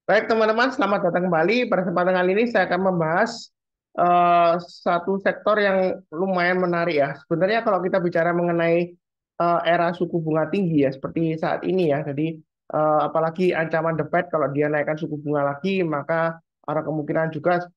Baik teman-teman, selamat datang kembali. Pada kesempatan kali ini saya akan membahas satu sektor yang lumayan menarik ya. Sebenarnya kalau kita bicara mengenai era suku bunga tinggi ya, seperti saat ini ya. Jadi apalagi ancaman The Fed kalau dia naikkan suku bunga lagi, maka ada kemungkinan juga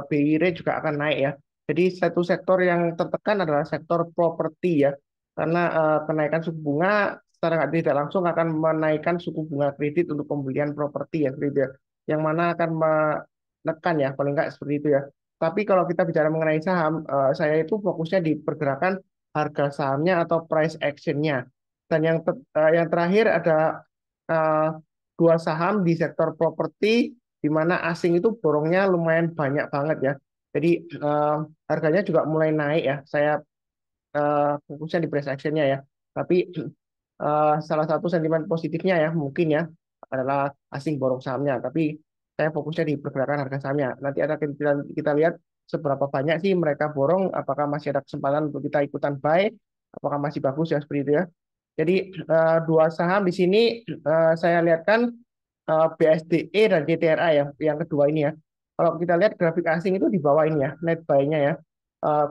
BI rate juga akan naik ya. Jadi satu sektor yang tertekan adalah sektor properti ya. Karena kenaikan suku bunga secara nggak tidak langsung akan menaikkan suku bunga kredit untuk pembelian properti ya seperti itu ya. Yang mana akan menekan ya paling nggak seperti itu ya. Tapi kalau kita bicara mengenai saham, saya itu fokusnya di pergerakan harga sahamnya atau price action-nya. Dan yang terakhir ada eh, dua saham di sektor properti di mana asing itu borongnya lumayan banyak banget ya. Jadi harganya juga mulai naik ya. Saya fokusnya di price action-nya ya. Tapi salah satu sentimen positifnya ya mungkin ya adalah asing borong sahamnya. Tapi saya fokusnya di pergerakan harga sahamnya. Nanti ada kita lihat seberapa banyak sih mereka borong, apakah masih ada kesempatan untuk kita ikutan buy, apakah masih bagus ya seperti itu ya. Jadi dua saham di sini saya lihatkan BSDE dan JTRA ya, yang kedua ini ya. Kalau kita lihat grafik asing itu di bawah ini ya, net buy-nya ya,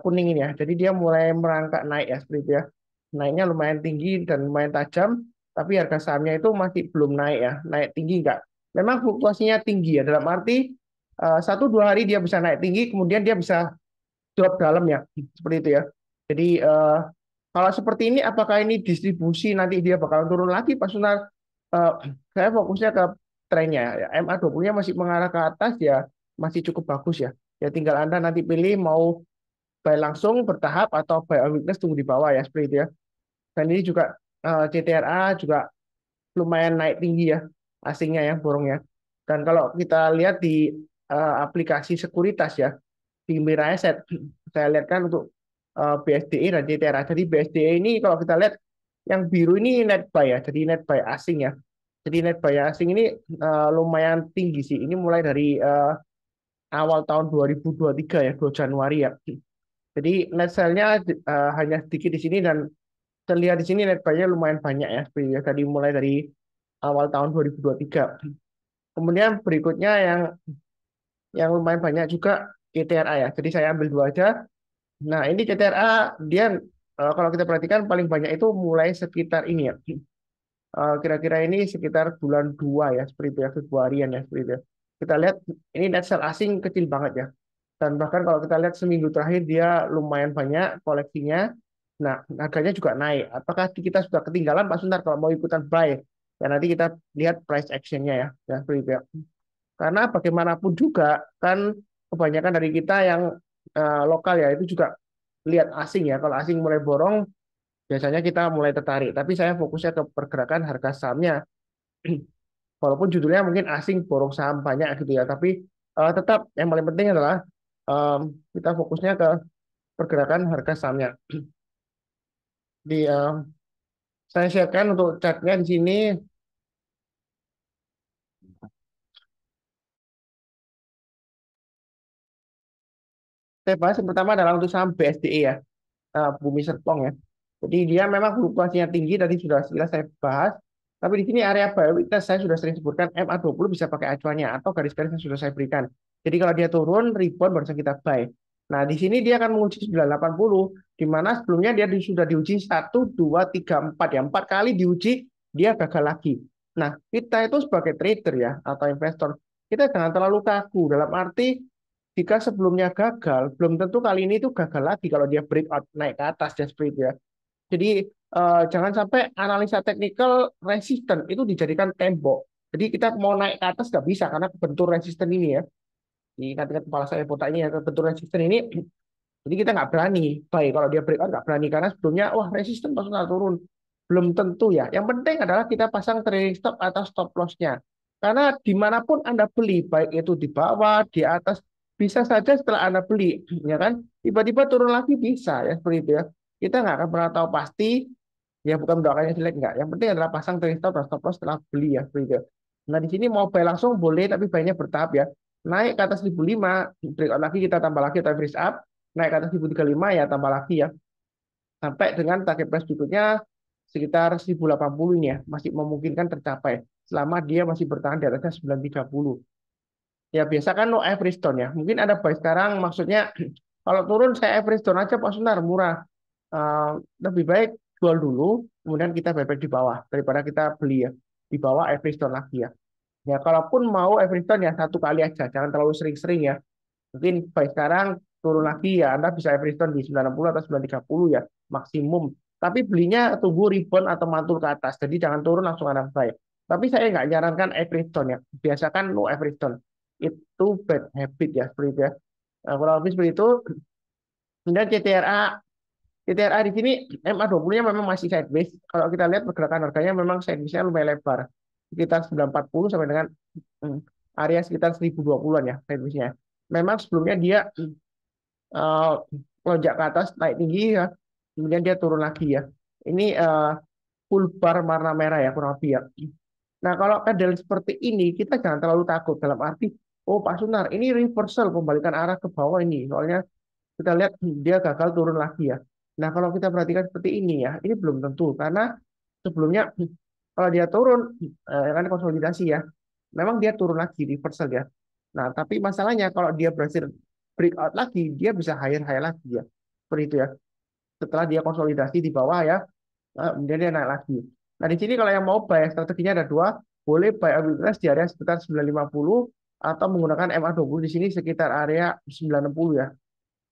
kuning ini ya. Jadi dia mulai merangkak naik ya seperti itu ya. Naiknya lumayan tinggi dan lumayan tajam, tapi harga sahamnya itu masih belum naik ya, naik tinggi enggak. Memang fluktuasinya tinggi ya, dalam arti satu dua hari dia bisa naik tinggi, kemudian dia bisa drop dalam ya, seperti itu ya. Jadi kalau seperti ini, apakah ini distribusi nanti dia bakal turun lagi Pak Sunar? Eh, saya fokusnya ke trennya ya. MA20-nya masih mengarah ke atas ya, masih cukup bagus ya. Ya tinggal Anda nanti pilih mau buy langsung bertahap atau buy on weakness tunggu di bawah ya seperti itu ya. Dan ini juga CTRA juga lumayan naik tinggi ya asingnya ya borongnya. Dan kalau kita lihat di aplikasi sekuritas ya di Mira Asset, saya lihat kan untuk BSDE dan CTRA. Jadi BSDE ini kalau kita lihat yang biru ini net buy ya, jadi net buy asing ya. Jadi net buy asing ini lumayan tinggi sih. Ini mulai dari awal tahun 2023 ya, 2 Januari ya. Jadi net sale-nya hanya sedikit di sini dan terlihat di sini net buy-nya lumayan banyak ya. Seperti ya. Tadi mulai dari awal tahun 2023. Kemudian berikutnya yang lumayan banyak juga CTRA ya. Jadi saya ambil dua aja. Nah, ini CTRA dia kalau kita perhatikan paling banyak itu mulai sekitar ini ya. Kira-kira ini sekitar bulan 2 ya, seperti itu ya, Februarian ya, seperti itu ya. Kita lihat ini net sell asing kecil banget ya. Dan bahkan kalau kita lihat seminggu terakhir dia lumayan banyak koleksinya. Nah, harganya juga naik. Apakah kita sudah ketinggalan Pak Suntar kalau mau ikutan buy? Ya nanti kita lihat price action-nya ya seperti itu ya. Karena bagaimanapun juga kan kebanyakan dari kita yang lokal ya itu juga lihat asing ya. Kalau asing mulai borong, biasanya kita mulai tertarik. Tapi saya fokusnya ke pergerakan harga sahamnya. Walaupun judulnya mungkin asing borong saham banyak gitu ya, tapi tetap yang paling penting adalah em, kita fokusnya ke pergerakan harga sahamnya. Di saya sharekan untuk chartnya di sini. Saya bahas yang pertama adalah untuk saham BSDE ya, Bumi Serpong ya. Jadi dia memang fluktuasinya tinggi tadi sudah jelas saya bahas. Tapi di sini area buy weakness saya sudah sering sebutkan MA20 bisa pakai acuannya atau garis-garis yang sudah saya berikan. Jadi kalau dia turun rebound baru kita buy. Nah, di sini dia akan menguji 980 di mana sebelumnya dia sudah diuji 1 2 3 4 ya. 4 kali diuji dia gagal lagi. Nah, kita itu sebagai trader ya atau investor, kita jangan terlalu kaku dalam arti jika sebelumnya gagal, belum tentu kali ini tuh gagal lagi kalau dia breakout naik ke atas ya seperti itu ya. Jadi jangan sampai analisa teknikal resisten itu dijadikan tembok. Jadi kita mau naik ke atas nggak bisa karena kebentur resisten ini ya. Di ingat-ingat kepala saya botak ini ya kebentur resisten ini. Jadi kita nggak berani. Baik kalau dia breakout nggak berani karena sebelumnya wah resisten pas turun. Belum tentu ya. Yang penting adalah kita pasang trailing stop atau stop loss-nya. Karena dimanapun Anda beli, baik itu di bawah, di atas, bisa saja setelah Anda beli, ya kan, tiba-tiba turun lagi bisa ya seperti itu ya. Kita nggak akan pernah tahu pasti, ya bukan mendoakannya jelek nggak. Yang penting adalah pasang trailing stop dan stop loss setelah beli ya seperti itu. Nah di sini mau buy langsung boleh, tapi buy-nya bertahap ya. Naik ke atas 1005, breakout lagi kita tambah lagi atau average up, naik ke atas 1035 ya tambah lagi ya. Sampai dengan target price berikutnya sekitar 1080 ini ya, masih memungkinkan tercapai selama dia masih bertahan di atasnya 930. Ya biasa kan no average down ya. Mungkin ada buy sekarang maksudnya kalau turun saya average down aja Pak Sunar murah. Eh, Lebih baik jual dulu, kemudian kita buyback di bawah daripada kita beli ya di bawah average down lagi ya. Ya kalaupun mau average down ya satu kali aja, jangan terlalu sering-sering ya. Mungkin buy sekarang turun lagi ya, Anda bisa average down di 90 atau 930 ya maksimum. Tapi belinya tunggu rebound atau mantul ke atas. Jadi jangan turun langsung Anda buy. Tapi saya nggak nyarankan average down ya. Biasakan no average down. Itu bad habit ya seperti itu ya. Nah, kurang lebih seperti itu. Kemudian CTRA, CTRA di sini MA20-nya memang masih sideways. Kalau kita lihat pergerakan harganya memang sideways-nya lumayan lebar. Sekitar 940 sampai dengan hmm, area sekitar 1020-an ya sideways-nya. Memang sebelumnya dia eh, lonjak ke atas naik tinggi ya, kemudian dia turun lagi ya. Ini full bar warna merah ya kurang lebih ya. Nah kalau keadaan seperti ini kita jangan terlalu takut dalam arti oh Pak Sunar ini reversal pembalikan arah ke bawah ini. Soalnya kita lihat dia gagal turun lagi ya. Nah kalau kita perhatikan seperti ini ya, ini belum tentu karena sebelumnya kalau dia turun kan konsolidasi ya, memang dia turun lagi reversal ya. Nah tapi masalahnya kalau dia berhasil breakout lagi, dia bisa higher high lagi ya. Seperti itu ya. Setelah dia konsolidasi di bawah ya, kemudian dia naik lagi. Nah di sini kalau yang mau buy strateginya ada dua, boleh buy weakness di area sekitar 950 atau menggunakan MA20 di sini sekitar area 960 ya.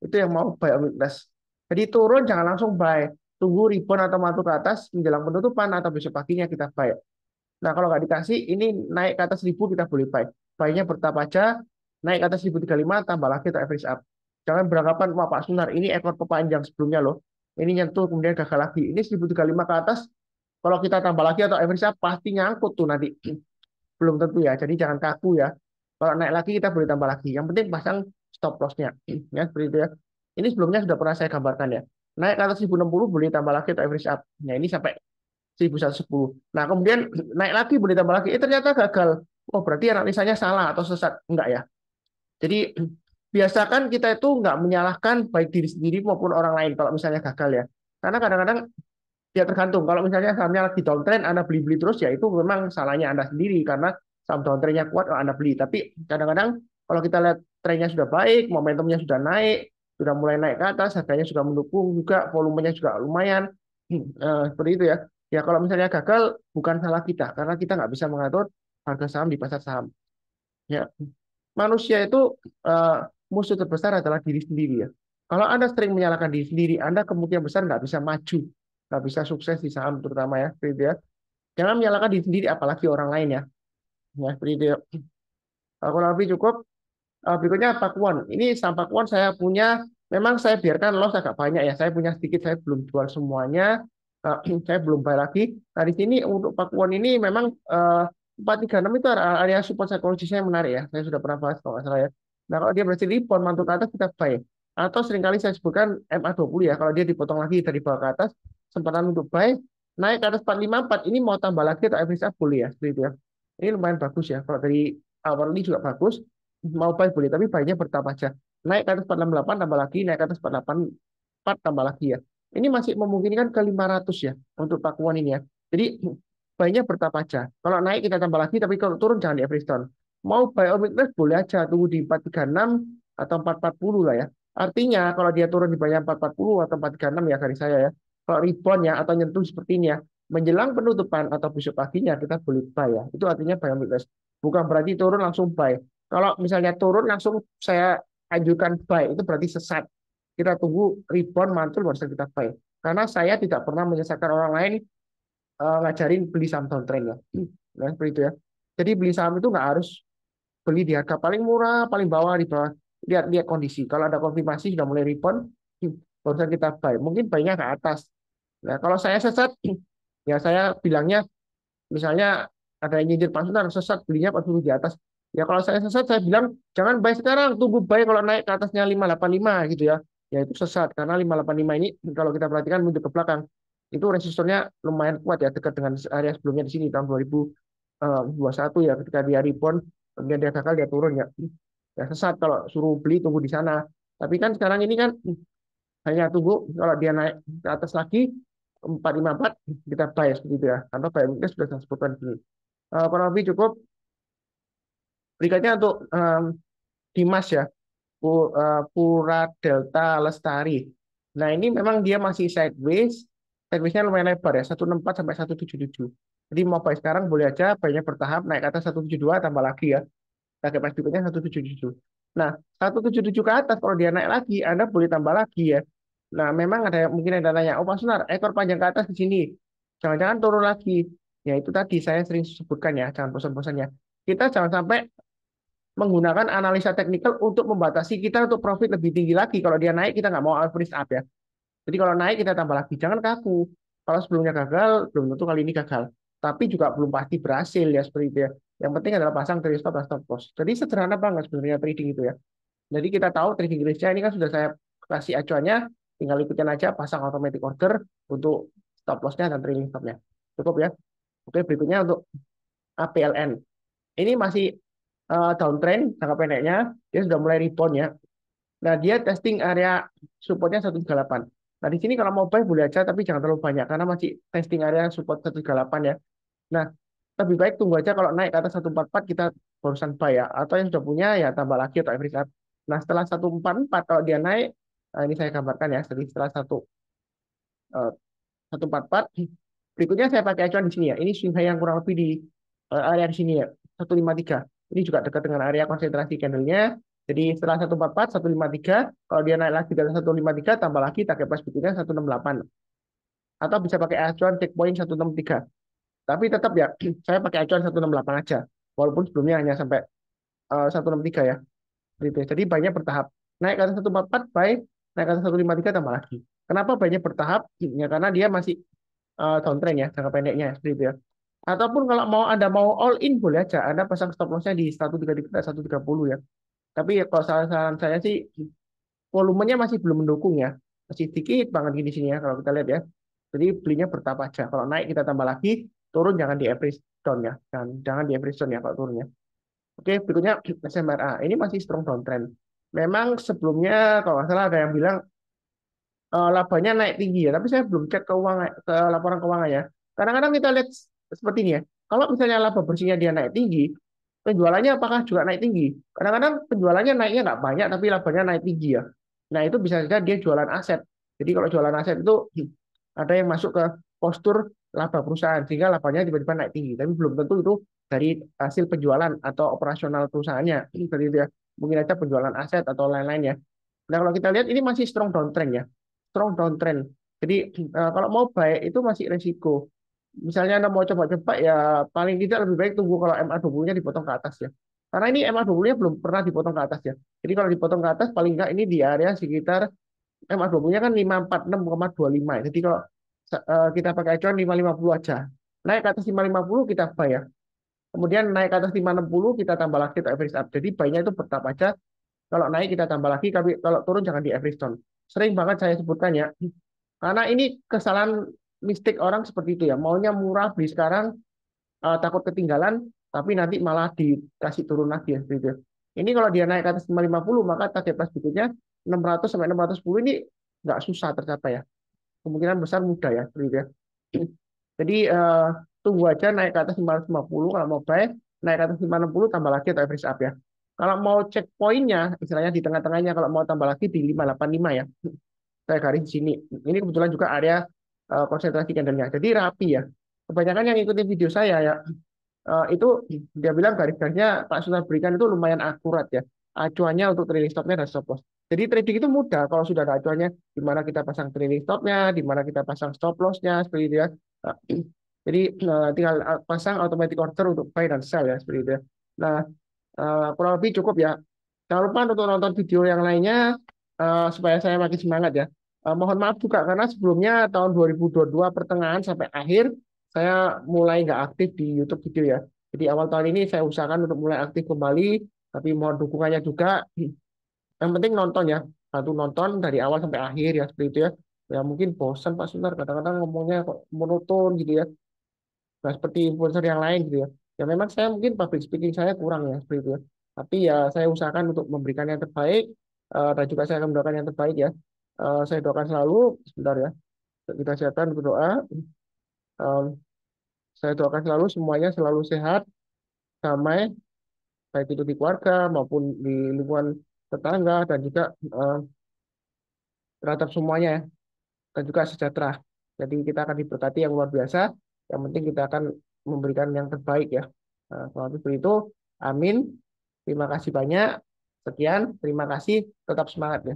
Itu yang mau buy weakness. Jadi turun jangan langsung buy, tunggu rebound atau mantul ke atas menjelang penutupan atau besok paginya kita buy. Nah, kalau nggak dikasih, ini naik ke atas 1000 kita boleh buy. Buy-nya bertahap aja, naik ke atas 1035, tambah lagi atau average up. Jangan beranggapan, wah Pak Sunar, ini ekor pepanjang sebelumnya loh. Ini nyentuh, kemudian gagal lagi. Ini 1035 ke atas, kalau kita tambah lagi atau average up, pasti nyangkut tuh nanti. Belum tentu ya, jadi jangan kaku ya. Kalau naik lagi, kita boleh tambah lagi. Yang penting pasang stop loss-nya. Ya, seperti itu ya. Ini sebelumnya sudah pernah saya gambarkan ya. Naik ke atas 1060, boleh tambah lagi atau average up. Nah, ini sampai 1110. Nah, kemudian naik lagi boleh tambah lagi. Ternyata gagal. Oh, berarti analisanya salah atau sesat. Enggak ya. Jadi biasakan kita itu enggak menyalahkan baik diri sendiri maupun orang lain kalau misalnya gagal ya. Karena kadang-kadang ya tergantung. Kalau misalnya sahamnya lagi downtrend, Anda beli-beli terus ya itu memang salahnya Anda sendiri karena saham downtrendnya kuat kalau Anda beli. Tapi kadang-kadang kalau kita lihat trennya sudah baik, momentumnya sudah naik, sudah mulai naik ke atas, harganya sudah mendukung juga, volumenya juga lumayan. Seperti itu ya. Ya kalau misalnya gagal bukan salah kita karena kita nggak bisa mengatur harga saham di pasar saham. Ya, manusia itu eh, musuh terbesar adalah diri sendiri ya. Kalau Anda sering menyalahkan diri sendiri, Anda kemungkinan besar nggak bisa maju, nggak bisa sukses di saham terutama ya, seperti itu ya. Jangan menyalahkan diri sendiri, apalagi orang lain ya. Ya, seperti itu ya. Kalau lebih cukup, berikutnya Pakuan. Ini saham Pakuan saya punya, memang saya biarkan loss agak banyak ya. Saya punya sedikit, saya belum jual semuanya. Eh, saya belum bayar lagi. Nah, di sini untuk Pakuan ini memang 436 itu area support psikologisnya yang menarik ya. Saya sudah pernah bahas kalau nggak salah ya. Nah, kalau dia berhasil rebound mantul ke atas kita buy. Atau seringkali saya sebutkan MA20 ya. Kalau dia dipotong lagi dari bawah ke atas, kesempatan untuk buy. Naik ke atas 454 ini mau tambah lagi atau average up boleh ya. Seperti itu ya. Ini lumayan bagus ya. Kalau dari awal ini juga bagus. Mau buy boleh, tapi buy-nya bertahap aja. Naik ke atas 468 tambah lagi, naik ke atas 484 tambah lagi ya. Ini masih memungkinkan ke 500 ya untuk Pakuan ini ya. Jadi buy-nya bertahap aja. Kalau naik kita tambah lagi, tapi kalau turun jangan di average down. Mau buy on weakness boleh aja, tunggu di 436 atau 440 lah ya. Artinya kalau dia turun di bawah 440 atau 436 ya dari saya ya. Kalau rebound ya atau nyentuh seperti ini ya, menjelang penutupan atau besok paginya kita boleh buy ya. Itu artinya buy on weakness. Bukan berarti turun langsung buy. Kalau misalnya turun langsung saya ajukan buy, itu berarti sesat. Kita tunggu rebound mantul baru kita buy. Karena saya tidak pernah menyesatkan orang lain ngajarin beli saham downtrend ya. Nah, seperti itu ya. Jadi beli saham itu nggak harus beli di harga paling murah, paling bawah di bawah. Lihat-lihat kondisi. Kalau ada konfirmasi sudah mulai rebound, barusan kita buy. Mungkin buy-nya ke atas. Nah, kalau saya sesat, ya saya bilangnya misalnya ada yang nyindir Pak Sunar sesat belinya pas dulu di atas. Ya kalau saya sesat saya bilang jangan buy sekarang, tunggu buy kalau naik ke atasnya 585 gitu ya. Ya itu sesat karena 585 ini kalau kita perhatikan mundur ke belakang itu resistornya lumayan kuat ya dekat dengan area sebelumnya di sini tahun 2021 ya ketika dia rebound kemudian dia gagal dia turun ya. Ya sesat kalau suruh beli tunggu di sana. Tapi kan sekarang ini kan hanya tunggu kalau dia naik ke atas lagi 454 kita buy seperti itu ya. Karena buy weakness sudah saya sebutkan di sini. Kurang lebih cukup. Berikutnya untuk Dimas ya. Pura Delta Lestari. Nah, ini memang dia masih sideways. Sideways-nya lumayan lebar ya, 164 sampai 177. Jadi mau buy sekarang boleh aja, buy-nya bertahap naik ke atas 172 tambah lagi ya. Target price berikutnya 177. Nah, 177 ke atas kalau dia naik lagi, Anda boleh tambah lagi ya. Nah, memang ada mungkin ada nanya, "Oh, Pak Sunar, ekor panjang ke atas di sini. Jangan-jangan turun lagi." Ya, itu tadi saya sering sebutkan ya, jangan bosan-bosannya. Kita jangan sampai menggunakan analisa teknikal untuk membatasi kita untuk profit lebih tinggi lagi. Kalau dia naik, kita nggak mau average up ya. Jadi kalau naik, kita tambah lagi. Jangan kaku. Kalau sebelumnya gagal, belum tentu kali ini gagal. Tapi juga belum pasti berhasil ya seperti itu ya. Yang penting adalah pasang trade stop dan stop loss. Jadi sederhana banget sebenarnya trading itu ya. Jadi kita tahu trading Indonesia ini kan sudah saya kasih acuannya, tinggal ikutin aja pasang automatic order untuk stop loss-nya dan trailing stop-nya. Cukup ya. Oke, berikutnya untuk APLN. Ini masih downtrend jangka pendeknya, dia sudah mulai rebound ya. Nah, dia testing area supportnya 138. Nah, di sini kalau mau buy boleh aja, tapi jangan terlalu banyak karena masih testing area support 138 ya. Nah, lebih baik tunggu aja kalau naik ke atas 144 kita barusan buy ya. Atau yang sudah punya ya tambah lagi atau average up. Nah, setelah 144 kalau dia naik, nah ini saya gambarkan ya, setelah 144, berikutnya saya pakai acuan di sini ya. Ini swing high yang kurang lebih di area di sini ya, 153. Ini juga dekat dengan area konsentrasi candlenya. Jadi setelah 144, 153, kalau dia naik lagi dari 153, tambah lagi target price berikutnya 168. Atau bisa pakai acuan checkpoint 163. Tapi tetap ya, saya pakai acuan 168 aja. Walaupun sebelumnya hanya sampai 163 ya. Gitu. Jadi banyak bertahap. Naik ke atas 144, buy. Naik ke atas 153, tambah lagi. Kenapa banyak bertahap? Ya, karena dia masih downtrend ya, jangka pendeknya seperti itu ya. Ataupun kalau mau Anda mau all in boleh aja, Anda pasang stop loss-nya di 133 130 ya. Tapi ya, kalau saran saya sih volumenya masih belum mendukung ya. Masih sedikit banget di sini ya kalau kita lihat ya. Jadi belinya bertahap aja. Kalau naik kita tambah lagi, turun jangan di average down ya. Jangan di average down ya kalau turunnya. Oke, berikutnya SMRA. Ini masih strong downtrend. Memang sebelumnya kalau nggak salah ada yang bilang labanya naik tinggi ya, tapi saya belum cek keuangan ke laporan keuangan ya. Kadang-kadang kita lihat seperti ini ya. Kalau misalnya laba bersihnya dia naik tinggi, penjualannya apakah juga naik tinggi? Kadang-kadang penjualannya naiknya nggak banyak, tapi labanya naik tinggi ya. Nah itu bisa saja dia jualan aset. Jadi kalau jualan aset itu ada yang masuk ke postur laba perusahaan sehingga labanya tiba-tiba naik tinggi. Tapi belum tentu itu dari hasil penjualan atau operasional perusahaannya. Seperti itu ya. Mungkin aja penjualan aset atau lain-lain ya. Nah kalau kita lihat ini masih strong downtrend ya, strong downtrend. Jadi kalau mau baik itu masih resiko. Misalnya Anda mau coba-coba ya paling tidak lebih baik tunggu kalau MA20-nya dipotong ke atas ya. Karena ini MA20-nya belum pernah dipotong ke atas ya. Jadi kalau dipotong ke atas paling enggak ini di area sekitar MA20-nya kan 546,25 ya. Jadi kalau kita pakai acuan 550 aja. Naik ke atas 550 kita buy ya. Kemudian naik ke atas 560 kita tambah lagi untuk average up. Jadi buy-nya itu bertahap aja. Kalau naik kita tambah lagi, tapi kalau turun jangan di average down. Sering banget saya sebutkan ya. Karena ini kesalahan mistik orang seperti itu ya. Maunya murah beli sekarang, takut ketinggalan, tapi nanti malah dikasih turun lagi ya. Gitu. Ini kalau dia naik ke atas 550, maka target price berikutnya 600 sampai 610 ini nggak susah tercapai ya. Kemungkinan besar mudah ya. Gitu ya. Jadi tunggu aja naik ke atas 550 kalau mau buy, naik ke atas 560 tambah lagi atau average up ya. Kalau mau cek poinnya, istilahnya di tengah-tengahnya kalau mau tambah lagi di 585 ya. Saya garis di sini. Ini kebetulan juga area konsentrasi candlenya. Jadi rapi ya. Kebanyakan yang ikutin video saya ya itu dia bilang garis-garisnya Pak Sunar berikan itu lumayan akurat ya. Acuannya untuk trailing stopnya dan stop loss. Jadi trading itu mudah kalau sudah ada acuannya di mana kita pasang trailing stopnya, di mana kita pasang stop lossnya seperti itu ya. Nah, jadi tinggal pasang automatic order untuk buy dan sell ya seperti itu ya. Nah, kurang lebih cukup ya. Jangan lupa untuk nonton video yang lainnya supaya saya makin semangat ya. Mohon maaf juga karena sebelumnya tahun 2022 pertengahan sampai akhir saya mulai nggak aktif di YouTube video ya. Jadi awal tahun ini saya usahakan untuk mulai aktif kembali, tapi mohon dukungannya juga. Yang penting nonton ya, satu nonton dari awal sampai akhir ya seperti itu ya. Ya mungkin bosan Pak Sunar kadang-kadang ngomongnya kok monoton gitu ya. Nah, seperti influencer yang lain gitu ya. Ya memang saya mungkin public speaking saya kurang ya seperti itu ya. Tapi ya saya usahakan untuk memberikan yang terbaik dan juga saya akan mendoakan yang terbaik ya. Saya doakan selalu sebentar ya. Kita siapkan berdoa. Em, saya doakan selalu semuanya selalu sehat, damai, baik itu di keluarga maupun di lingkungan tetangga dan juga eh, terhadap semuanya ya, dan juga sejahtera. Jadi kita akan diberkati yang luar biasa. Yang penting kita akan memberikan yang terbaik ya. Nah, kalau seperti itu, amin. Terima kasih banyak. Sekian, terima kasih. Tetap semangat ya.